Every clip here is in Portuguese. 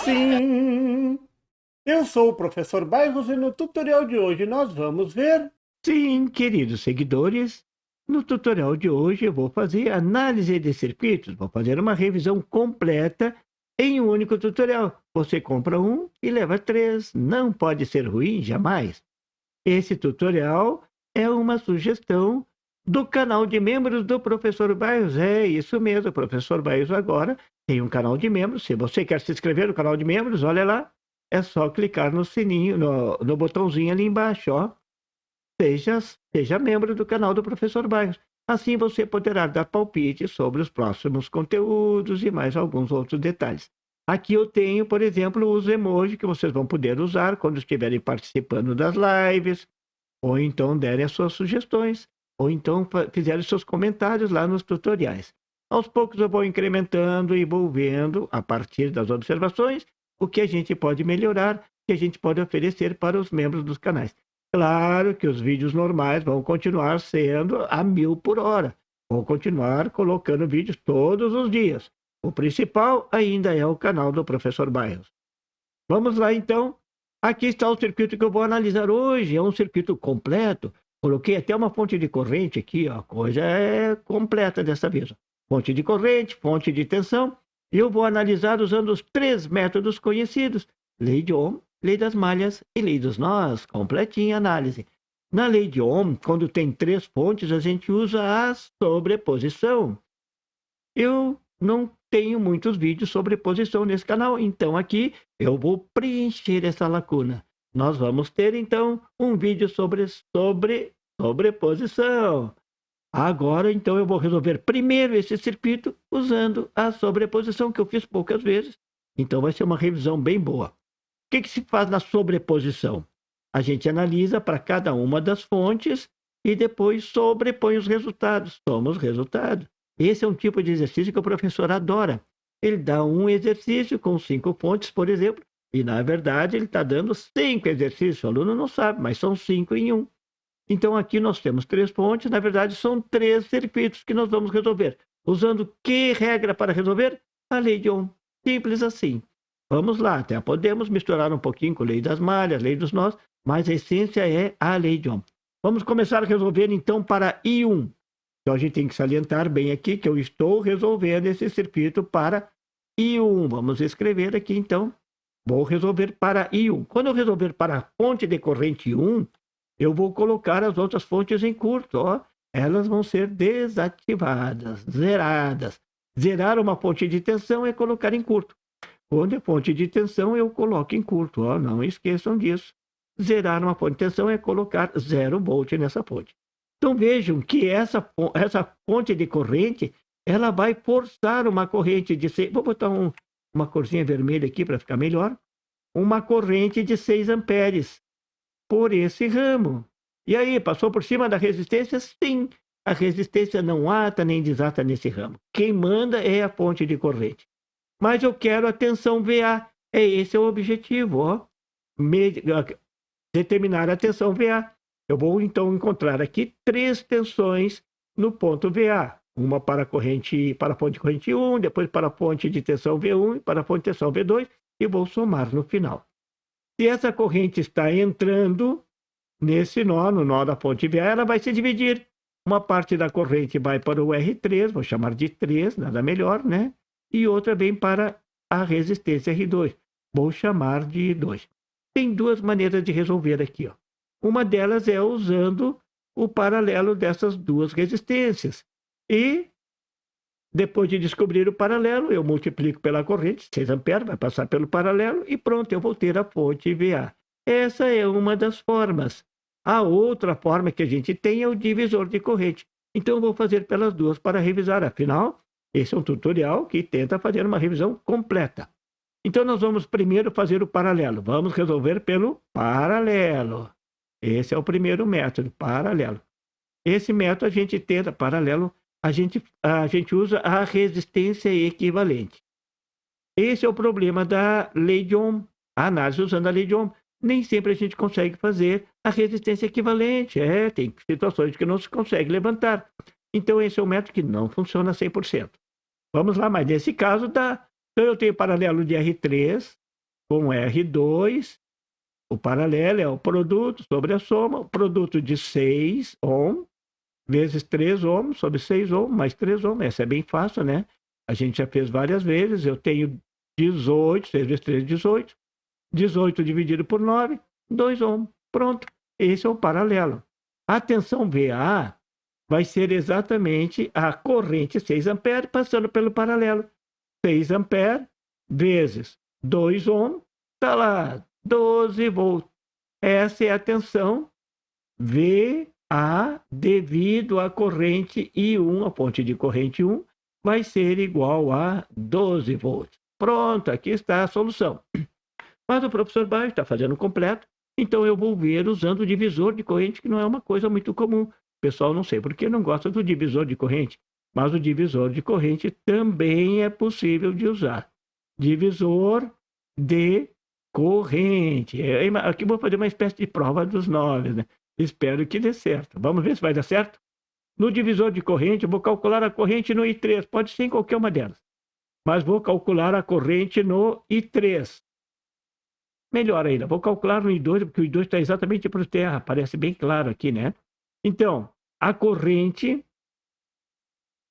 Sim, eu sou o professor Bairros e no tutorial de hoje nós vamos ver. Sim, queridos seguidores, no tutorial de hoje eu vou fazer análise de circuitos, vou fazer uma revisão completa em um único tutorial. Você compra um e leva três, não pode ser ruim jamais. Esse tutorial é uma sugestão do canal de membros do Professor Bairros. É isso mesmo, o Professor Bairros agora tem um canal de membros. Se você quer se inscrever no canal de membros, olha lá, é só clicar no sininho, no botãozinho ali embaixo, ó. Seja membro do canal do Professor Bairros. Assim você poderá dar palpite sobre os próximos conteúdos e mais alguns outros detalhes. Aqui eu tenho, por exemplo, os emojis que vocês vão poder usar quando estiverem participando das lives, ou então derem as suas sugestões, ou então fizerem seus comentários lá nos tutoriais. Aos poucos eu vou incrementando e vou vendo, a partir das observações, o que a gente pode melhorar, o que a gente pode oferecer para os membros dos canais. Claro que os vídeos normais vão continuar sendo a 1000 por hora. Vou continuar colocando vídeos todos os dias. O principal ainda é o canal do Professor Bairros. Vamos lá, então. Aqui está o circuito que eu vou analisar hoje. É um circuito completo. Coloquei até uma fonte de corrente aqui, ó. A coisa é completa dessa vez. Fonte de corrente, fonte de tensão. E eu vou analisar usando os três métodos conhecidos: lei de Ohm, lei das malhas e lei dos nós. Completinha análise. Na lei de Ohm, quando tem três fontes, a gente usa a sobreposição. Eu não tenho muitos vídeos sobre posição nesse canal, então aqui eu vou preencher essa lacuna. Nós vamos ter, então, um vídeo sobre sobreposição. Agora, então, eu vou resolver primeiro esse circuito usando a sobreposição, que eu fiz poucas vezes. Então, vai ser uma revisão bem boa. O que se faz na sobreposição? A gente analisa para cada uma das fontes e depois sobrepõe os resultados. Toma os resultados. Esse é um tipo de exercício que o professor adora. Ele dá um exercício com 5 fontes, por exemplo, e na verdade ele está dando 5 exercícios. O aluno não sabe, mas são 5 em um. Então aqui nós temos 3 fontes, na verdade são 3 circuitos que nós vamos resolver. Usando que regra para resolver? A lei de Ohm. Simples assim. Vamos lá, até podemos misturar um pouquinho com a lei das malhas, lei dos nós, mas a essência é a lei de Ohm. Vamos começar a resolver então para I1. Então a gente tem que salientar bem aqui que eu estou resolvendo esse circuito para I1. Vamos escrever aqui então. Vou resolver para I1. Quando eu resolver para a fonte de corrente 1, eu vou colocar as outras fontes em curto. Ó. Elas vão ser desativadas, zeradas. Zerar uma fonte de tensão é colocar em curto. Quando é fonte de tensão, eu coloco em curto. Ó. Não esqueçam disso. Zerar uma fonte de tensão é colocar 0 volt nessa fonte. Então vejam que essa fonte de corrente, ela vai forçar uma corrente de 6... Vou botar uma corzinha vermelha aqui para ficar melhor. Uma corrente de 6 amperes por esse ramo. E aí, passou por cima da resistência? Sim. A resistência não ata nem desata nesse ramo. Quem manda é a fonte de corrente. Mas eu quero a tensão VA. Esse é o objetivo, ó. Determinar a tensão VA. Eu vou, então, encontrar aqui 3 tensões no ponto VA. Uma para a fonte de corrente 1, depois para a fonte de tensão V1 e para a fonte de tensão V2, e vou somar no final. Se essa corrente está entrando nesse nó, no nó da fonte VA, ela vai se dividir. Uma parte da corrente vai para o R3, vou chamar de 3, nada melhor, né? E outra vem para a resistência R2, vou chamar de 2. Tem 2 maneiras de resolver aqui, ó. Uma delas é usando o paralelo dessas 2 resistências. E, depois de descobrir o paralelo, eu multiplico pela corrente, 6 amperes, vai passar pelo paralelo, e pronto, eu vou ter a fonte VA. Essa é uma das formas. A outra forma que a gente tem é o divisor de corrente. Então, eu vou fazer pelas 2 para revisar. Afinal, esse é um tutorial que tenta fazer uma revisão completa. Então, nós vamos primeiro fazer o paralelo. Vamos resolver pelo paralelo. Esse é o primeiro método, paralelo. Esse método a gente tenta, paralelo, a gente usa a resistência equivalente. Esse é o problema da lei de Ohm. A análise usando a lei de Ohm. Nem sempre a gente consegue fazer a resistência equivalente. Tem situações que não se consegue levantar. Então, esse é um método que não funciona 100%. Vamos lá, mas nesse caso Então, eu tenho paralelo de R3 com R2. O paralelo é o produto sobre a soma, o produto de 6 ohm vezes 3 ohm sobre 6 ohm mais 3 ohm. Essa é bem fácil, né? A gente já fez várias vezes. Eu tenho 18, 6 vezes 3, 18. 18 dividido por 9, 2 ohm. Pronto. Esse é o paralelo. A tensão VA vai ser exatamente a corrente 6 amperes passando pelo paralelo. 6 amperes vezes 2 ohm, está lá, 12 volts. Essa é a tensão VA devido à corrente I1, a fonte de corrente 1, vai ser igual a 12 volts. Pronto, aqui está a solução. Mas o professor Baixo está fazendo completo, então eu vou ver usando o divisor de corrente, que não é uma coisa muito comum. O pessoal não sei por que não gosta do divisor de corrente, mas o divisor de corrente também é possível de usar. Divisor de corrente. Aqui vou fazer uma espécie de prova dos 9, né? Espero que dê certo. Vamos ver se vai dar certo? No divisor de corrente, eu vou calcular a corrente no I3. Pode ser em qualquer uma delas. Mas vou calcular a corrente no I3. Melhor ainda, vou calcular no I2, porque o I2 está exatamente por terra. Parece bem claro aqui, né? Então, a corrente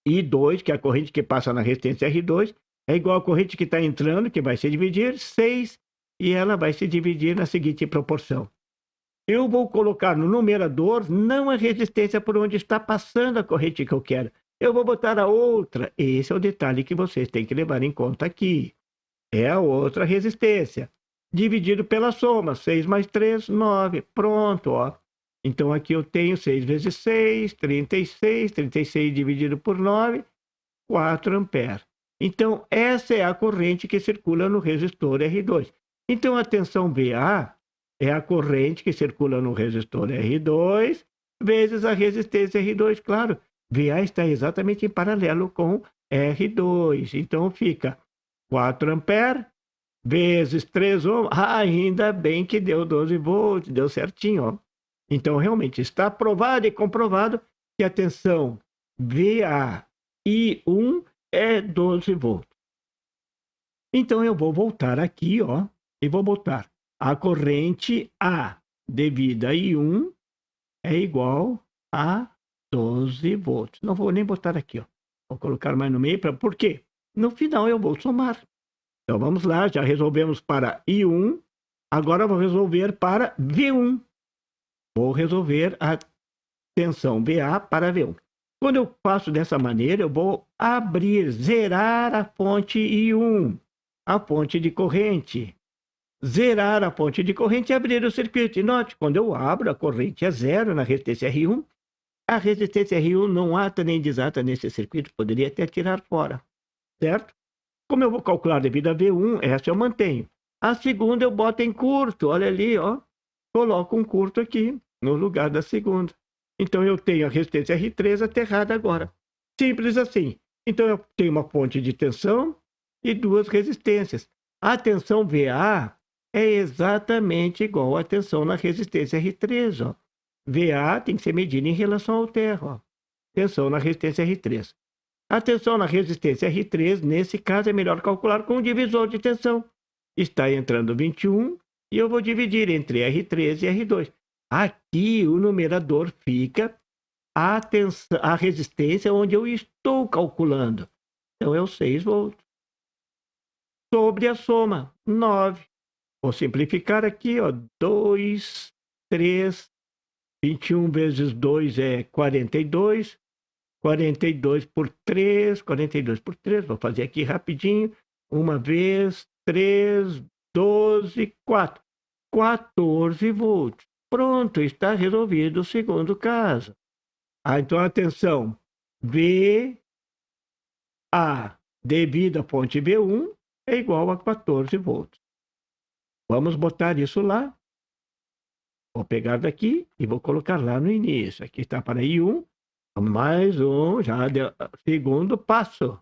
I2, que é a corrente que passa na resistência R2, é igual à corrente que está entrando, que vai se dividir 6, e ela vai se dividir na seguinte proporção. Eu vou colocar no numerador não a resistência por onde está passando a corrente que eu quero. Eu vou botar a outra. Esse é o detalhe que vocês têm que levar em conta aqui. É a outra resistência. Dividido pela soma. 6 mais 3, 9. Pronto, ó. Então, aqui eu tenho 6 vezes 6, 36. 36 dividido por 9, 4 amperes. Então, essa é a corrente que circula no resistor R2. Então, a tensão VA é a corrente que circula no resistor R2 vezes a resistência R2. Claro, VA está exatamente em paralelo com R2. Então, fica 4 amperes vezes 3 ohm. Ainda bem que deu 12 volts, deu certinho, ó. Então, realmente, está provado e comprovado que a tensão VAI1 é 12 volts. Então, eu vou voltar aqui, ó, e vou botar a corrente A devida a I1 é igual a 12 volts. Não vou nem botar aqui, ó. Vou colocar mais no meio. Por quê? No final, eu vou somar. Então, vamos lá. Já resolvemos para I1. Agora, vou resolver para V1. Vou resolver a tensão VA para V1. Quando eu faço dessa maneira, eu vou abrir, zerar a fonte I1, a fonte de corrente. Zerar a fonte de corrente e abrir o circuito. E note, quando eu abro, a corrente é zero na resistência R1. A resistência R1 não ata nem desata nesse circuito, poderia até tirar fora, certo? Como eu vou calcular devido a V1, essa eu mantenho. A segunda eu boto em curto, olha ali, ó. Coloco um curto aqui, no lugar da segunda. Então, eu tenho a resistência R3 aterrada agora. Simples assim. Então, eu tenho uma fonte de tensão e duas resistências. A tensão VA é exatamente igual à tensão na resistência R3, ó. VA tem que ser medida em relação ao terra, ó. Tensão na resistência R3. A tensão na resistência R3, nesse caso, é melhor calcular com o divisor de tensão. Está entrando 21 e eu vou dividir entre R3 e R2. Aqui o numerador fica a resistência onde eu estou calculando. Então, é o 6 volts. Sobre a soma, 9. Vou simplificar aqui, ó. 2, 3, 21 vezes 2 é 42. 42 por 3, 42 por 3. Vou fazer aqui rapidinho. Uma vez, 3, 12, 4. 14 volts. Pronto, está resolvido o segundo caso. Então, atenção. VA devido à fonte V1 é igual a 14 volts. Vamos botar isso lá. Vou pegar daqui e vou colocar lá no início. Aqui está para I1. Mais um, já deu, segundo passo.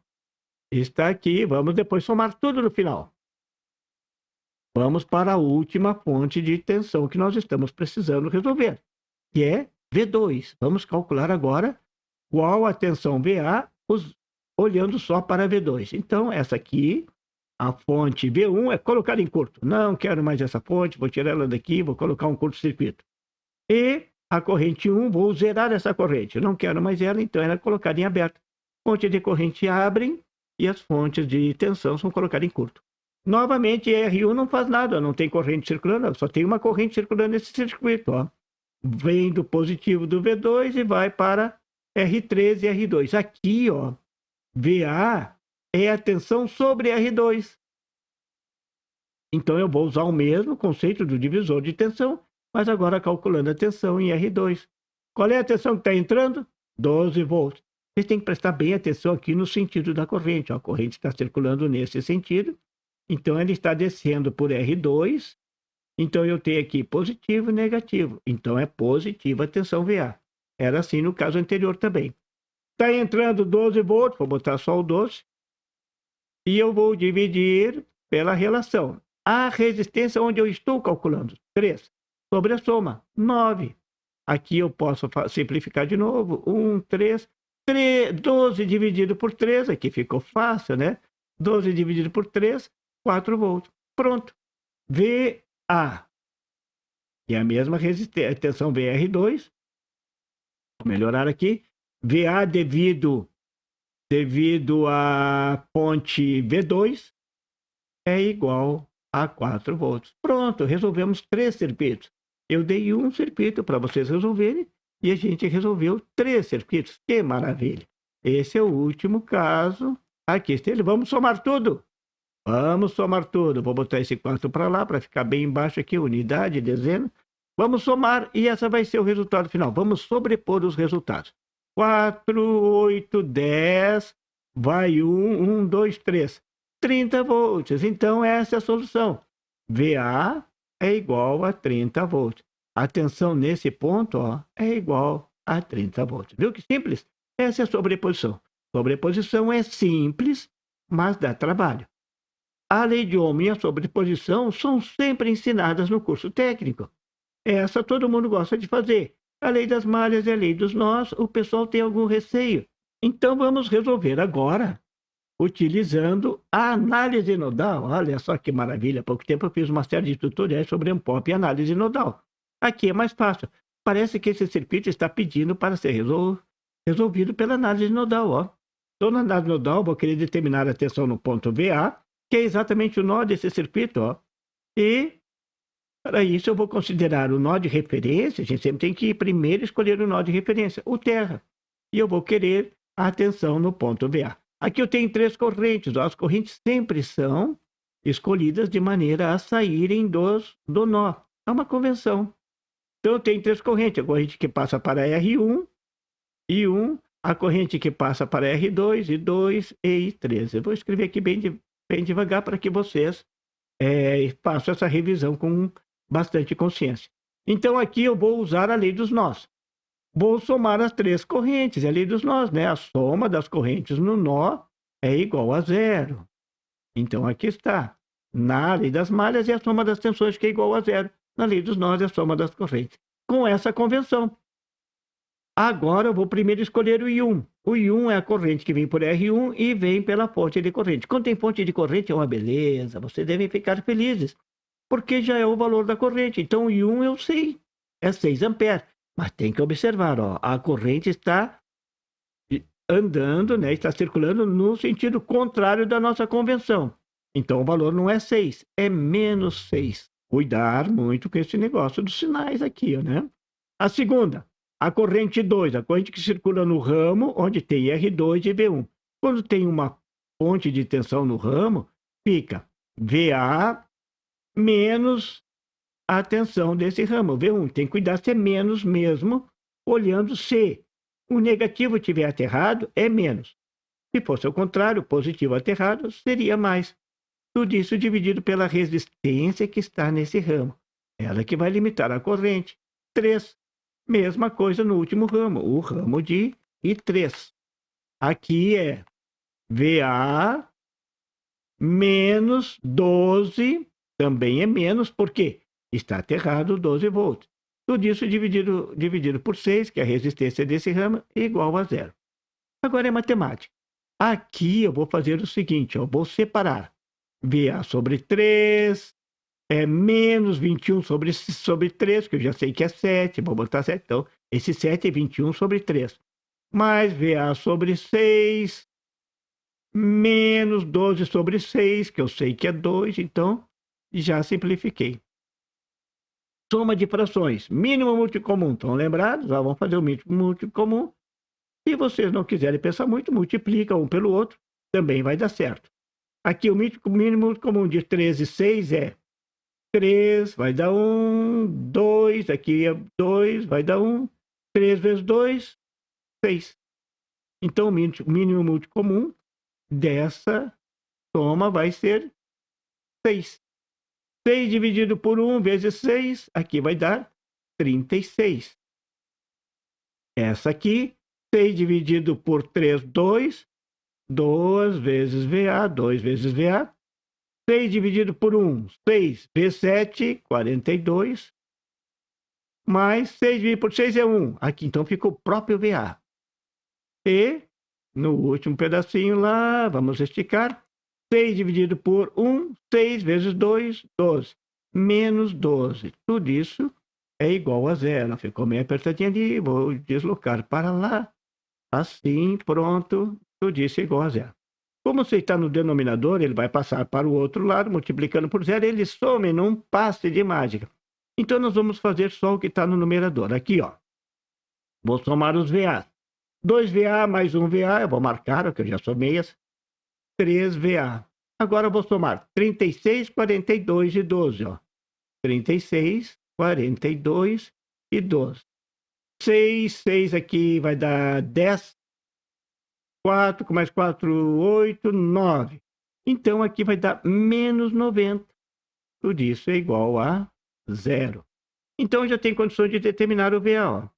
Está aqui. Vamos depois somar tudo no final. Vamos para a última fonte de tensão que nós estamos precisando resolver, que é V2. Vamos calcular agora qual a tensão VA olhando só para V2. Então, essa aqui A fonte V1 é colocada em curto. Não quero mais essa fonte, vou tirar ela daqui, vou colocar um curto-circuito. E a corrente 1, vou zerar essa corrente. Não quero mais ela, então ela é colocada em aberto. Fontes de corrente abrem e as fontes de tensão são colocadas em curto. Novamente, R1 não faz nada, não tem corrente circulando, só tem uma corrente circulando nesse circuito. Ó. Vem do positivo do V2 e vai para R3 e R2. Aqui, ó, VA é a tensão sobre R2. Então, eu vou usar o mesmo conceito do divisor de tensão, mas agora calculando a tensão em R2. Qual é a tensão que está entrando? 12 volts. Vocês têm que prestar bem atenção aqui no sentido da corrente. Ó, a corrente está circulando nesse sentido. Então, ela está descendo por R2. Então, eu tenho aqui positivo e negativo. Então, é positiva a tensão VA. Era assim no caso anterior também. Está entrando 12 volts, vou botar só o 12. E eu vou dividir pela relação. A resistência onde eu estou calculando, 3. Sobre a soma, 9. Aqui eu posso simplificar de novo. 1, 3, 12 dividido por 3. Aqui ficou fácil, né? 12 dividido por 3, 4 volts. Pronto. VA. E a mesma resistência, tensão VR2. Vou melhorar aqui. VA devido à ponte V2 é igual a 4 volts. Pronto, resolvemos 3 circuitos. Eu dei um circuito para vocês resolverem e a gente resolveu 3 circuitos. Que maravilha! Esse é o último caso. Aqui está ele. Vamos somar tudo. Vamos somar tudo. Vou botar esse 4 para lá para ficar bem embaixo aqui, unidade, dezena. Vamos somar e essa vai ser o resultado final. Vamos sobrepor os resultados. 4, 8, 10, vai 1, 2, 3. 30 volts. Então, essa é a solução. VA é igual a 30 volts. A tensão nesse ponto, ó, é igual a 30 volts. Viu que simples? Essa é a sobreposição. Sobreposição é simples, mas dá trabalho. A lei de Ohm e a sobreposição são sempre ensinadas no curso técnico. Essa todo mundo gosta de fazer. A lei das malhas e a lei dos nós, o pessoal tem algum receio. Então, vamos resolver agora utilizando a análise nodal. Olha só que maravilha. Há pouco tempo eu fiz uma série de tutoriais sobre Ampop e análise nodal. Aqui é mais fácil. Parece que esse circuito está pedindo para ser resolvido pela análise nodal. Ó. Então, na análise nodal, vou querer determinar a tensão no ponto VA, que é exatamente o nó desse circuito. Ó. E, para isso, eu vou considerar o nó de referência. A gente sempre tem que primeiro escolher o nó de referência, o terra. E eu vou querer a tensão no ponto VA. Aqui eu tenho 3 correntes. Ó. As correntes sempre são escolhidas de maneira a saírem do nó. É uma convenção. Então, eu tenho 3 correntes. A corrente que passa para R1, I1, a corrente que passa para R2, I2 e I3. Eu vou escrever aqui bem devagar para que vocês façam essa revisão com bastante consciência. Então, aqui eu vou usar a lei dos nós. Vou somar as 3 correntes, é a lei dos nós, né? A soma das correntes no nó é igual a 0. Então, aqui está. Na lei das malhas é a soma das tensões que é igual a 0. Na lei dos nós é a soma das correntes. Com essa convenção. Agora eu vou primeiro escolher o I1. O I1 é a corrente que vem por R1 e vem pela fonte de corrente. Quando tem fonte de corrente é uma beleza, vocês devem ficar felizes, porque já é o valor da corrente. Então o I1 eu sei, é 6 amperes. Mas tem que observar, ó, a corrente está andando, né, está circulando no sentido contrário da nossa convenção. Então o valor não é 6, é menos 6. Cuidar muito com esse negócio dos sinais aqui, né? A segunda, a corrente 2, a corrente que circula no ramo, onde tem R2 e V1. Quando tem uma fonte de tensão no ramo, fica VA menos a tensão desse ramo, V1. Tem que cuidar se é menos mesmo, olhando se o negativo estiver aterrado, é menos. Se fosse o contrário, positivo aterrado, seria mais. Tudo isso dividido pela resistência que está nesse ramo. Ela que vai limitar a corrente. 3. Mesma coisa no último ramo, o ramo de I3. Aqui é VA menos 12, também é menos, por quê? Está aterrado 12 volts. Tudo isso dividido por 6, que é a resistência desse ramo, é igual a 0. Agora é matemática. Aqui eu vou fazer o seguinte, eu vou separar VA sobre 3 é menos 21 sobre 3, que eu já sei que é 7, vou botar 7. Então, esse 7 é 21 sobre 3. Mais VA sobre 6, menos 12 sobre 6, que eu sei que é 2, então já simplifiquei. Soma de frações, mínimo múltiplo comum. Estão lembrados? Vamos fazer o mínimo múltiplo comum. Se vocês não quiserem pensar muito, multiplica um pelo outro, também vai dar certo. Aqui o mínimo múltiplo comum de 3 e 6 é 3, vai dar 1, 2, aqui é 2, vai dar 1, 3 vezes 2, 6. Então o mínimo múltiplo comum dessa soma vai ser 6. 6 dividido por 1 vezes 6, aqui vai dar 36. Essa aqui, 6 dividido por 3, 2. 2 vezes VA, 2 vezes VA. 6 dividido por 1, 6 vezes 7, 42. Mais 6 dividido por 6 é 1. Aqui então fica o próprio VA. E no último pedacinho lá, vamos esticar. 6 dividido por 1, 6 vezes 2, 12. Menos 12. Tudo isso é igual a zero. Ficou meio apertadinho ali. Vou deslocar para lá. Assim, pronto. Tudo isso é igual a zero. Como você está no denominador, ele vai passar para o outro lado, multiplicando por zero. Ele some num passe de mágica. Então, nós vamos fazer só o que está no numerador. Aqui, ó. Vou somar os VA. 2 VA mais 1 VA. Eu vou marcar, que eu já somei as. 3 VA. Agora eu vou somar 36, 42 e 12, ó. 36, 42 e 12. 6 aqui vai dar 10. 4 com mais 4, 8, 9. Então aqui vai dar menos 90. Tudo isso é igual a zero. Então eu já tenho condições de determinar o VA, ó.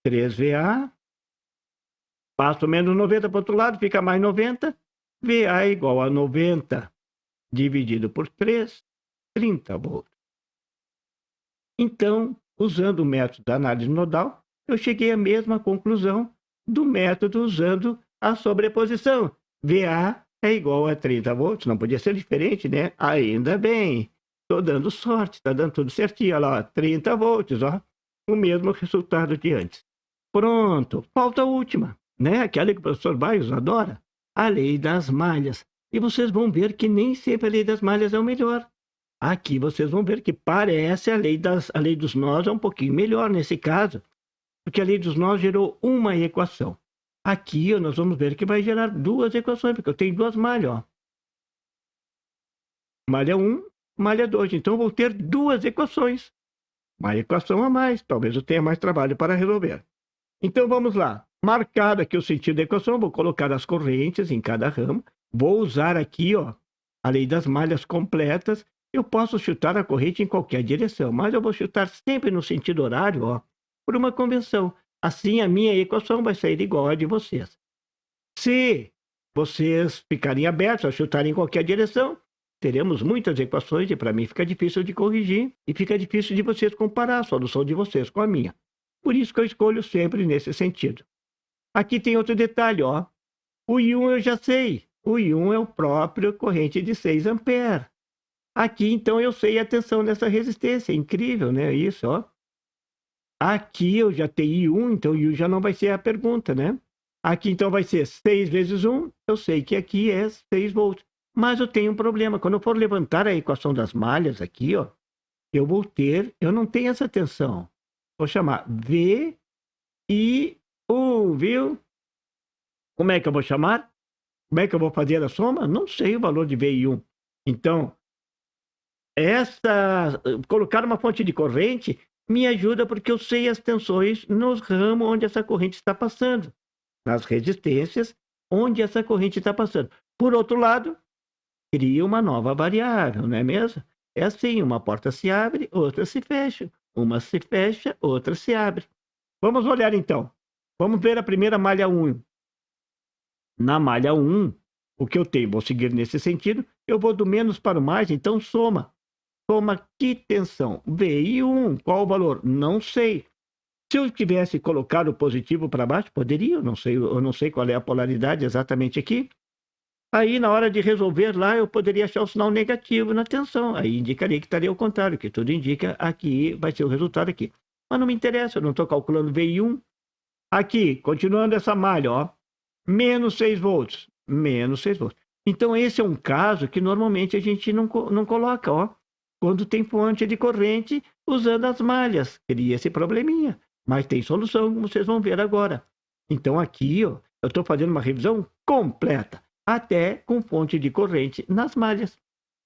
3 VA. Passo menos 90 para o outro lado, fica mais 90. VA é igual a 90 dividido por 3, 30 volts. Então, usando o método da análise nodal, eu cheguei à mesma conclusão do método usando a sobreposição. VA é igual a 30 volts, não podia ser diferente, né? Ainda bem, estou dando sorte, está dando tudo certinho, olha lá, 30 volts, ó, o mesmo resultado de antes. Pronto, falta a última, né? Aquela que o professor Bairros adora. A lei das malhas. E vocês vão ver que nem sempre a lei das malhas é o melhor. Aqui vocês vão ver que parece a lei dos nós é um pouquinho melhor nesse caso, porque a lei dos nós gerou uma equação. Aqui nós vamos ver que vai gerar duas equações, porque eu tenho duas malhas, ó. Malha 1, malha 2. Então eu vou ter duas equações. Uma equação a mais, talvez eu tenha mais trabalho para resolver. Então vamos lá. Marcado aqui o sentido da equação, vou colocar as correntes em cada ramo. Vou usar aqui, ó, a lei das malhas completas. Eu posso chutar a corrente em qualquer direção, mas eu vou chutar sempre no sentido horário, ó, por uma convenção. Assim, a minha equação vai sair igual à de vocês. Se vocês ficarem abertos a chutar em qualquer direção, teremos muitas equações e para mim fica difícil de corrigir e fica difícil de vocês comparar a solução de vocês com a minha. Por isso que eu escolho sempre nesse sentido. Aqui tem outro detalhe, ó. O I1 eu já sei. O I1 é o próprio corrente de 6 amperes. Aqui, então, eu sei a tensão dessa resistência. É incrível, né? Isso, ó. Aqui eu já tenho I1, então I1 já não vai ser a pergunta, né? Aqui, então, vai ser 6 vezes 1. Eu sei que aqui é 6 volts. Mas eu tenho um problema. Quando eu for levantar a equação das malhas aqui, ó, eu não tenho essa tensão. Vou chamar V e 1, viu? Como é que eu vou chamar? Como é que eu vou fazer a soma? Não sei o valor de V e 1. Então, colocar uma fonte de corrente me ajuda porque eu sei as tensões nos ramos onde essa corrente está passando, nas resistências onde essa corrente está passando. Por outro lado, cria uma nova variável, não é mesmo? É assim, uma porta se abre, outra se fecha. Uma se fecha, outra se abre. Vamos olhar então. Vamos ver a primeira malha 1. Na malha 1, o que eu tenho? Vou seguir nesse sentido. Eu vou do menos para o mais, então soma. Soma que tensão? V e 1. Qual o valor? Não sei. Se eu tivesse colocado o positivo para baixo, poderia. Eu não sei qual é a polaridade exatamente aqui. Aí, na hora de resolver lá, eu poderia achar o sinal negativo na tensão. Aí indicaria que estaria ao contrário, que tudo indica aqui vai ser o resultado aqui. Mas não me interessa, eu não estou calculando VI1. Aqui, continuando essa malha, ó, menos 6 volts, menos 6 volts. Então, esse é um caso que normalmente a gente não coloca, ó. Quando tem fonte de corrente usando as malhas, cria esse probleminha. Mas tem solução, como vocês vão ver agora. Então, aqui, ó, eu estou fazendo uma revisão completa, até com fonte de corrente nas malhas.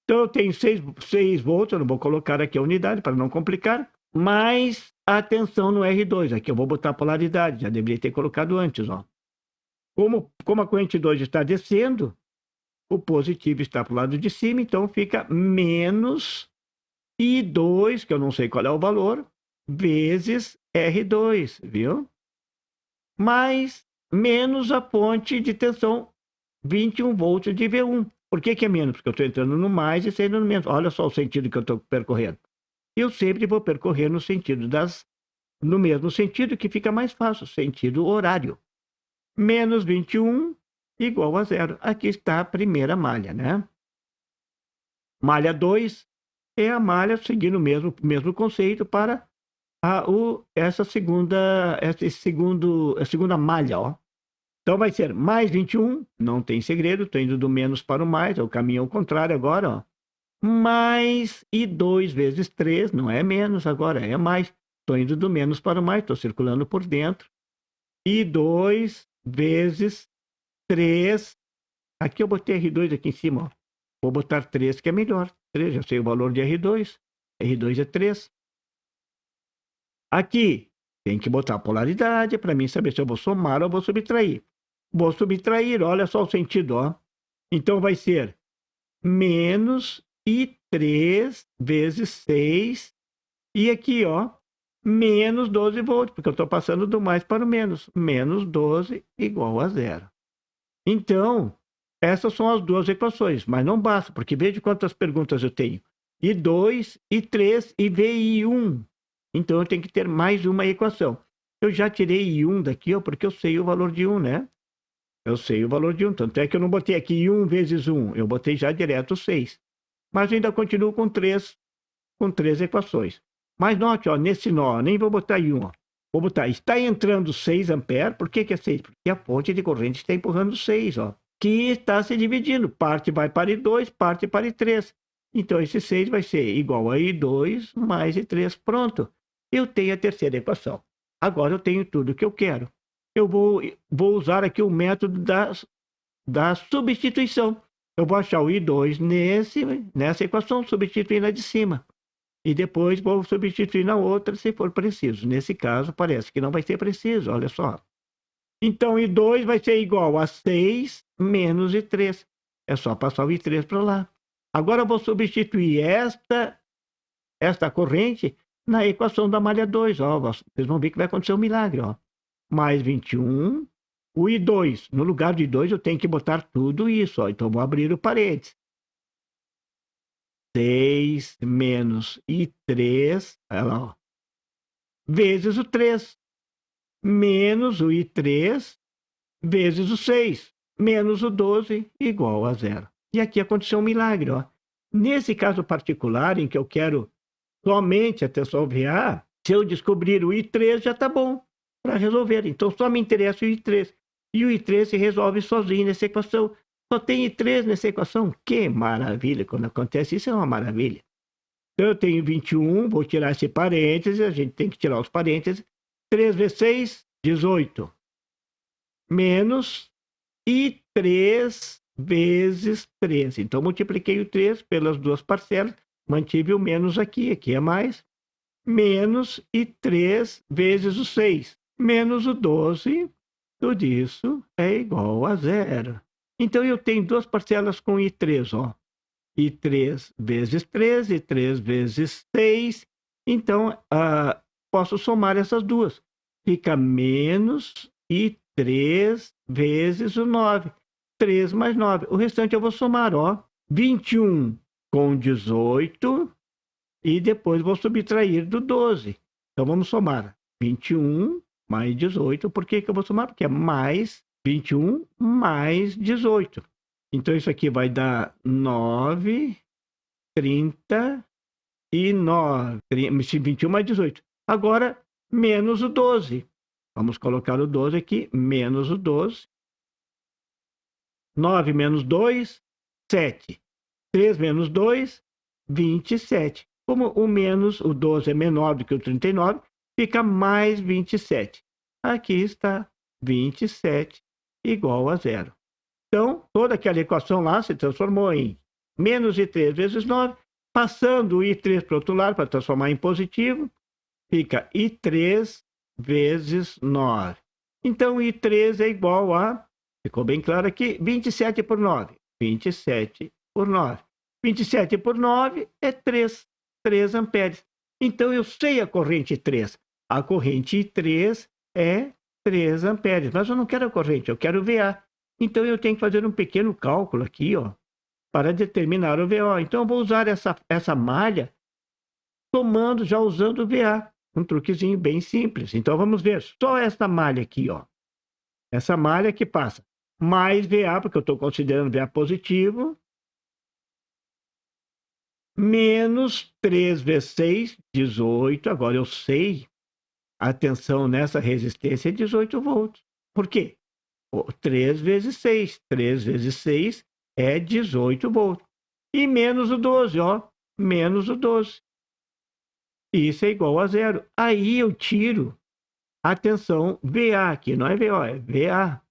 Então, eu tenho 6 volts, eu não vou colocar aqui a unidade para não complicar, mas atenção no R2, aqui eu vou botar a polaridade, já deveria ter colocado antes, ó. Como a corrente 2 está descendo, o positivo está para o lado de cima, então fica menos I2, que eu não sei qual é o valor, vezes R2, viu? Mais menos a fonte de tensão 21 volts de V1. Por que é menos? Porque eu estou entrando no mais e saindo no menos. Olha só o sentido que eu estou percorrendo. Eu sempre vou percorrer no sentido no mesmo sentido, que fica mais fácil, sentido horário. Menos 21 igual a zero. Aqui está a primeira malha, né? Malha 2 é a malha seguindo o mesmo conceito para essa segunda malha, ó. Então vai ser mais 21, não tem segredo, estou indo do menos para o mais, é o caminho ao contrário agora, ó. Mais I2 vezes 3, não é menos agora, é mais. Estou indo do menos para o mais, estou circulando por dentro. I2 vezes 3. Aqui eu botei R2 aqui em cima, ó. Vou botar 3, que é melhor. 3, já sei o valor de R2. R2 é 3. Aqui, tem que botar a polaridade para mim saber se eu vou somar ou vou subtrair. Vou subtrair, olha só o sentido, ó. Então vai ser menos I3 vezes 6. E aqui, ó, menos 12 volts, porque eu estou passando do mais para o menos. Menos 12 igual a zero. Então, essas são as duas equações, mas não basta, porque veja quantas perguntas eu tenho. I2, I3 e VI1. Então, eu tenho que ter mais uma equação. Eu já tirei I1 daqui, ó, porque eu sei o valor de 1, né? Eu sei o valor de 1. Tanto é que eu não botei aqui I1 vezes 1. Eu botei já direto 6. Mas ainda continuo com três equações. Mas note, ó, nesse nó, nem vou botar I1, ó. Vou botar, está entrando 6 amperes. Por que é 6? Porque a fonte de corrente está empurrando 6, ó. Que está se dividindo. Parte vai para I2, parte para I3. Então, esse 6 vai ser igual a I2 mais I3. Pronto. Eu tenho a terceira equação. Agora eu tenho tudo o que eu quero. Eu vou usar aqui o método da substituição. Eu vou achar o I2 nessa equação, substituir na de cima. E depois vou substituir na outra se for preciso. Nesse caso, parece que não vai ser preciso, olha só. Então, I2 vai ser igual a 6 menos I3. É só passar o I3 para lá. Agora eu vou substituir esta corrente na equação da malha 2. Ó, vocês vão ver que vai acontecer um milagre. Ó. Mais 21. O I2, no lugar de I2, eu tenho que botar tudo isso. Ó. Então, vou abrir o parênteses. 6 menos I3, olha lá, ó, vezes o 3, menos o I3, vezes o 6, menos o 12, igual a zero. E aqui aconteceu um milagre, ó. Nesse caso particular, em que eu quero somente a tensão VA, se eu descobrir o I3, já está bom para resolver. Então, só me interessa o I3. E o I3 se resolve sozinho nessa equação. Só tem I3 nessa equação. Que maravilha! Quando acontece isso, é uma maravilha. Então, eu tenho 21, vou tirar esse parêntese, a gente tem que tirar os parênteses. 3 vezes 6, 18. Menos I3 vezes 13. Então, multipliquei o 3 pelas duas parcelas, mantive o menos aqui é mais. Menos I3 vezes o 6. Menos o 12, tudo isso é igual a zero. Então, eu tenho duas parcelas com I3, ó. I3 vezes 13, I3 vezes 6. Então, posso somar essas duas. Fica menos I3 vezes o 9. 3 mais 9. O restante eu vou somar, ó. 21 com 18 e depois vou subtrair do 12. Então, vamos somar 21 mais 18. Por que eu vou somar? Porque é mais 21 mais 18. Então, isso aqui vai dar 9, 30 e 9. 21 mais 18. Agora, menos o 12. Vamos colocar o 12 aqui, menos o 12. 9 menos 2, 7. 3 menos 2, 27. Como o 12 é menor do que o 39, fica mais 27. Aqui está 27 igual a zero. Então, toda aquela equação lá se transformou em menos I3 vezes 9, passando o I3 para o outro lado para transformar em positivo, fica I3 vezes 9. Então, I3 é igual a, ficou bem claro aqui, 27 por 9. 27 por 9. 27 por 9 é 3 amperes. Então, eu sei a corrente 3. A corrente I3 é 3 amperes, mas eu não quero a corrente, eu quero o VA. Então, eu tenho que fazer um pequeno cálculo aqui, ó, para determinar o VO. Então, eu vou usar essa malha tomando, já usando o VA. Um truquezinho bem simples. Então, vamos ver só essa malha aqui, ó. Essa malha que passa mais VA, porque eu estou considerando VA positivo, menos 3 vezes 6, 18. Agora eu sei, a tensão nessa resistência é 18 volts. Por quê? 3 vezes 6. 3 vezes 6 é 18 volts. E menos o 12, ó. Menos o 12. Isso é igual a zero. Aí eu tiro a tensão VA, que não é VO, é VA.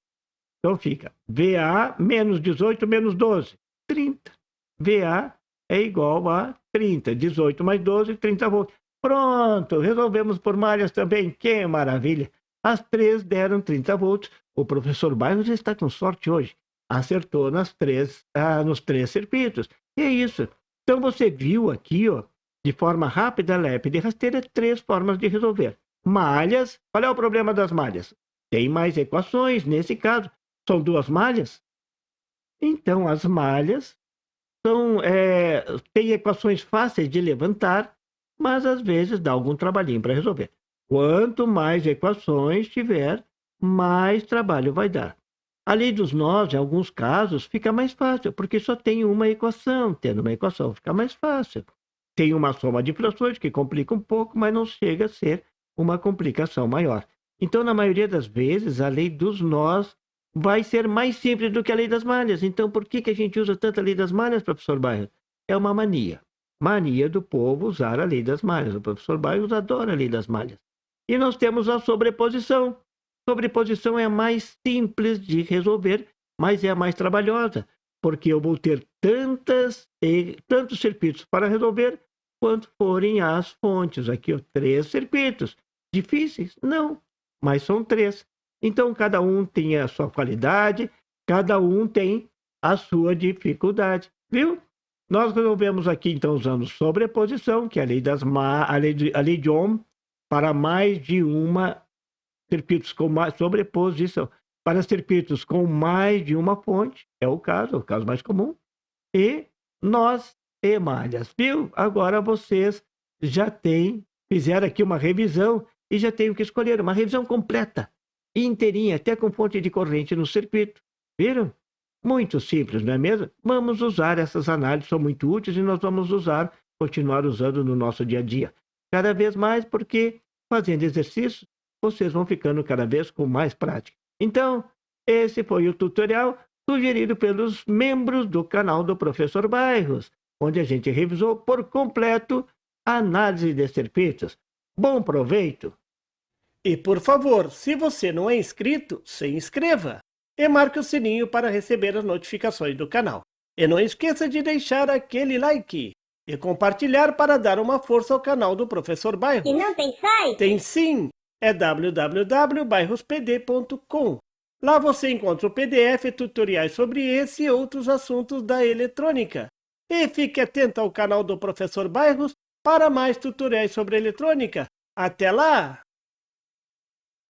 Então fica VA menos 18 menos 12, 30. VA é igual a 30. 18 mais 12, 30 volts. Pronto, resolvemos por malhas também. Que maravilha. As três deram 30 volts. O professor Bairros está com sorte hoje. Acertou nos três circuitos. E é isso. Então você viu aqui, ó, de forma rápida, lépida e rasteira, 3 formas de resolver. Malhas. Qual é o problema das malhas? Tem mais equações. Nesse caso, são 2 malhas. Então, as malhas têm equações fáceis de levantar, mas às vezes dá algum trabalhinho para resolver. Quanto mais equações tiver, mais trabalho vai dar. A lei dos nós, em alguns casos, fica mais fácil, porque só tem uma equação. Tendo uma equação, fica mais fácil. Tem uma soma de frações que complica um pouco, mas não chega a ser uma complicação maior. Então, na maioria das vezes, a lei dos nós vai ser mais simples do que a lei das malhas. Então, por que a gente usa tanto a lei das malhas, professor Bairros? É uma mania. Mania do povo usar a lei das malhas. O professor Bairros adora a lei das malhas. E nós temos a sobreposição. Sobreposição é a mais simples de resolver, mas é a mais trabalhosa, porque eu vou ter tantos circuitos para resolver quanto forem as fontes. Aqui, 3 circuitos. Difíceis? Não, mas são 3. Então, cada um tem a sua qualidade, cada um tem a sua dificuldade, viu? Nós resolvemos aqui, então, usando sobreposição, que é a lei de Ohm, para mais de uma circuitos com mais sobreposição. Para circuitos com mais de uma fonte, é o caso mais comum, e nós e malhas, viu? Agora vocês já fizeram aqui uma revisão e já têm que escolher uma revisão completa, inteirinha, até com fonte de corrente no circuito. Viram? Muito simples, não é mesmo? Vamos usar essas análises, são muito úteis e nós vamos continuar usando no nosso dia a dia. Cada vez mais, porque fazendo exercício, vocês vão ficando cada vez com mais prática. Então, esse foi o tutorial sugerido pelos membros do canal do Professor Bairros, onde a gente revisou por completo a análise de circuitos. Bom proveito! E por favor, se você não é inscrito, se inscreva e marque o sininho para receber as notificações do canal. E não esqueça de deixar aquele like e compartilhar para dar uma força ao canal do Professor Bairros. E não tem site? Tem sim! É www.bairrospd.com. Lá você encontra o PDF e tutoriais sobre esse e outros assuntos da eletrônica. E fique atento ao canal do Professor Bairros para mais tutoriais sobre eletrônica. Até lá!